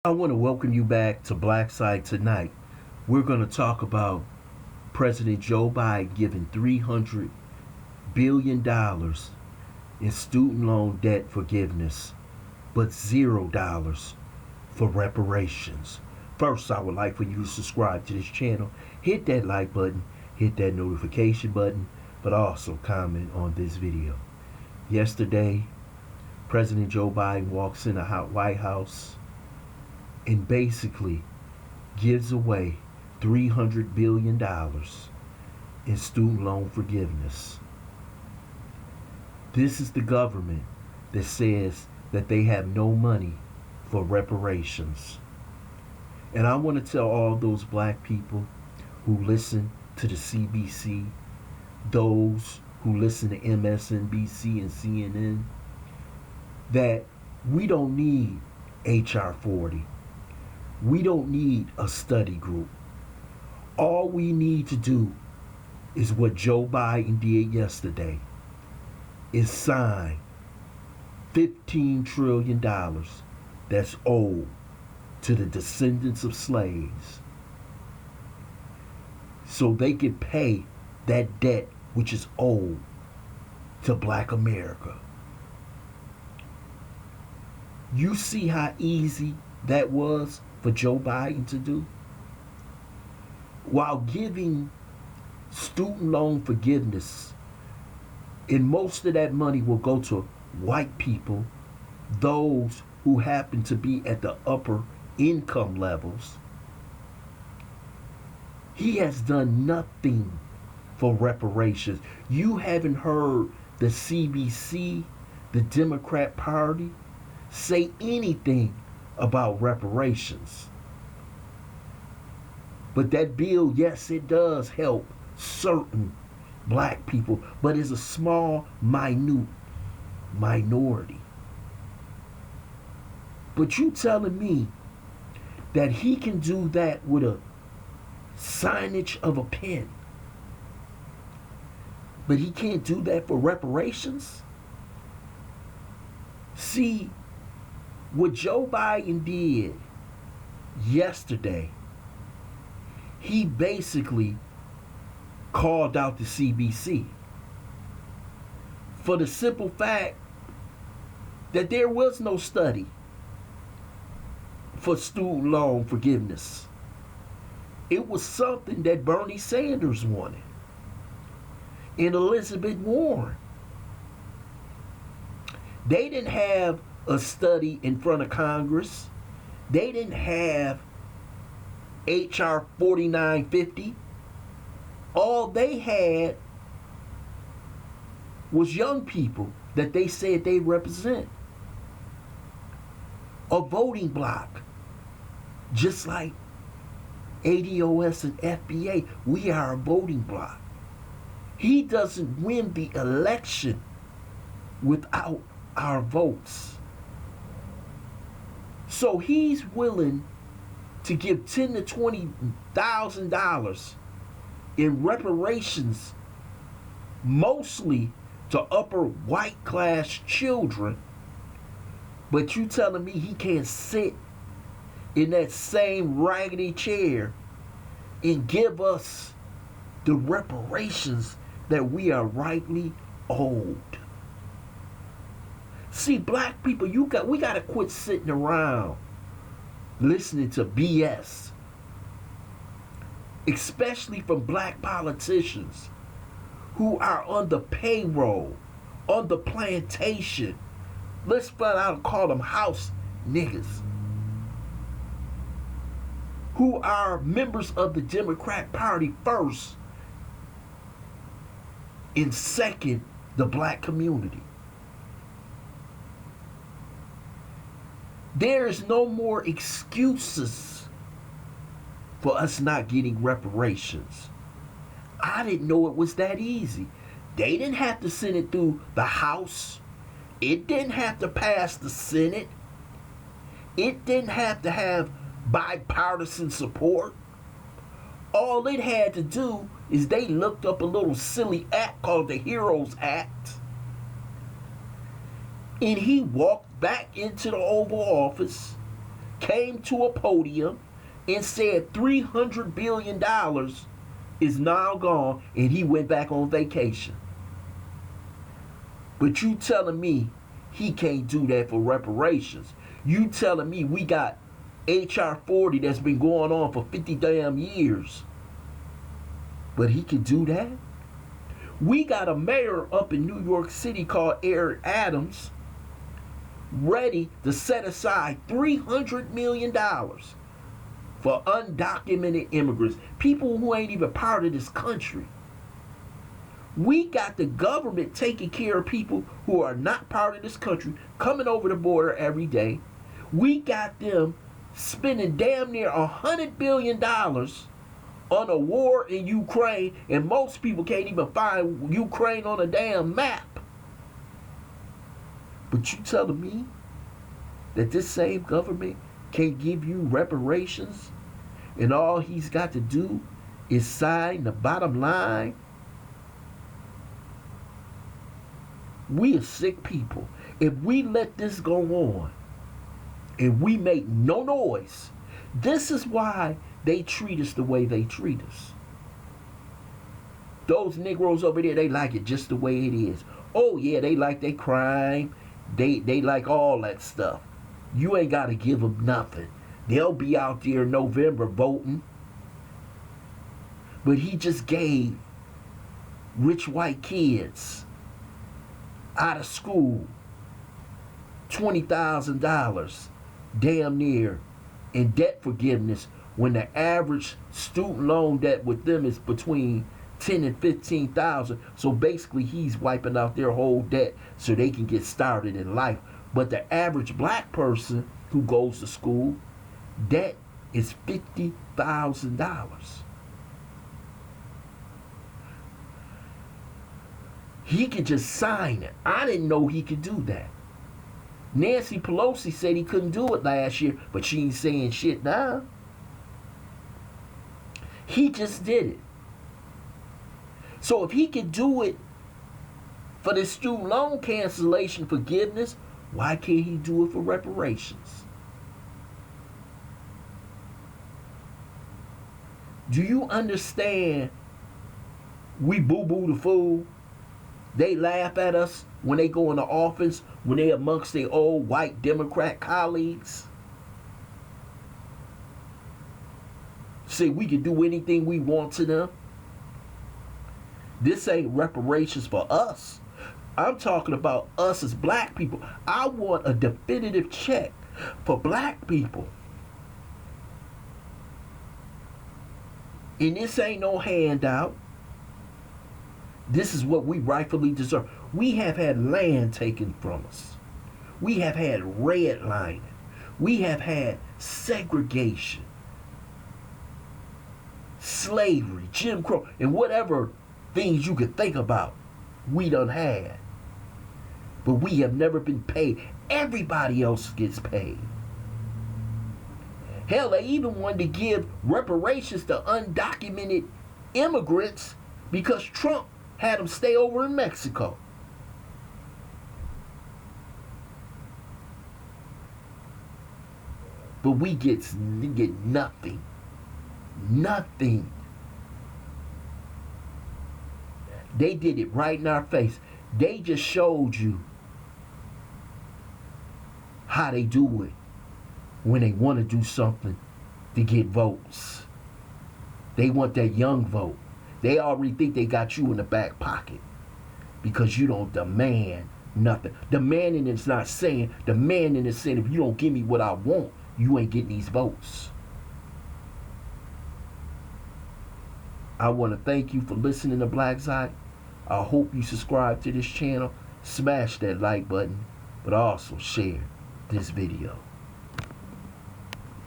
I want to welcome you back to Black Side Tonight. We're going to talk about President Joe Biden giving $300 billion in student loan debt forgiveness, but $0 for reparations. First, I would like for you to subscribe to this channel, hit that like button, hit that notification button, but also comment on this video. Yesterday, President Joe Biden walks in the White House and basically gives away $300 billion in student loan forgiveness. This is the government that says that they have no money for reparations. And I want to tell all those black people who listen to the CBC, those who listen to MSNBC and CNN, that we don't need HR 40. We don't need a study group. All we need to do is what Joe Biden did yesterday, is sign $15 trillion that's owed to the descendants of slaves so they can pay that debt which is owed to Black America. You see how easy that was for Joe Biden to do? While giving student loan forgiveness, and most of that money will go to white people, those who happen to be at the upper income levels, he has done nothing for reparations. You haven't heard the CBC, the Democrat Party, say anything about reparations. But that bill, yes, it does help certain black people, but it's a small, minute minority. But you telling me that he can do that with a signage of a pen, but he can't do that for reparations? See, what Joe Biden did yesterday, he basically called out the CBC for the simple fact that there was no study for student loan forgiveness. It was something that Bernie Sanders wanted and Elizabeth Warren. They didn't have a study in front of Congress. They didn't have HR 4950. All they had was young people that they said they represent. A voting bloc. Just like ADOS and FBA, we are a voting bloc. He doesn't win the election without our votes. So he's willing to give $10,000 to $20,000 in reparations, mostly to upper white class children. But you telling me he can't sit in that same raggedy chair and give us the reparations that we are rightly owed? See, black people, we gotta quit sitting around listening to BS, especially from black politicians who are on the payroll, on the plantation. Let's flat out call them house niggas, who are members of the Democrat Party first, and second, the black community. There is no more excuses for us not getting reparations. I didn't know it was that easy. They didn't have to send it through the House. It didn't have to pass the Senate. It didn't have to have bipartisan support. All it had to do is they looked up a little silly act called the HEROES Act, and he walked back into the Oval Office, came to a podium and said $300 billion is now gone, and he went back on vacation. But you telling me he can't do that for reparations? You telling me we got HR 40 that's been going on for 50 damn years, but he can do that? We got a mayor up in New York City called Eric Adams ready to set aside $300 million for undocumented immigrants, people who ain't even part of this country. We got the government taking care of people who are not part of this country, coming over the border every day. We got them spending damn near $100 billion on a war in Ukraine, and most people can't even find Ukraine on a damn map. But you telling me that this same government can't give you reparations, and all he's got to do is sign the bottom line? We are sick people. If we let this go on and we make no noise, this is why they treat us the way they treat us. Those Negroes over there, they like it just the way it is. Oh yeah, they like their crime. They like all that stuff. You ain't got to give them nothing. They'll be out there in November voting. But he just gave rich white kids out of school $20,000 damn near in debt forgiveness, when the average student loan debt with them is between $10,000 and $15,000. So basically he's wiping out their whole debt so they can get started in life. But the average black person who goes to school, debt is $50,000. He could just sign it. I didn't know he could do that. Nancy Pelosi said he couldn't do it last year, but she ain't saying shit now. He just did it. So if he could do it for the student loan cancellation forgiveness, why can't he do it for reparations? Do you understand? We boo-boo the fool. They laugh at us when they go into office, when they amongst their old white Democrat colleagues. Say we can do anything we want to them. This ain't reparations for us. I'm talking about us as black people. I want a definitive check for black people. And this ain't no handout. This is what we rightfully deserve. We have had land taken from us. We have had redlining. We have had segregation, slavery, Jim Crow, and whatever things you could think about, we done had. But we have never been paid. Everybody else gets paid. Hell, they even wanted to give reparations to undocumented immigrants because Trump had them stay over in Mexico. But we get nothing. Nothing. They did it right in our face. They just showed you how they do it when they want to do something to get votes. They want that young vote. They already think they got you in the back pocket because you don't demand nothing. Demanding is not saying, demanding is saying if you don't give me what I want, you ain't getting these votes. I want to thank you for listening to Black Zite. I hope you subscribe to this channel. Smash that like button, but also share this video.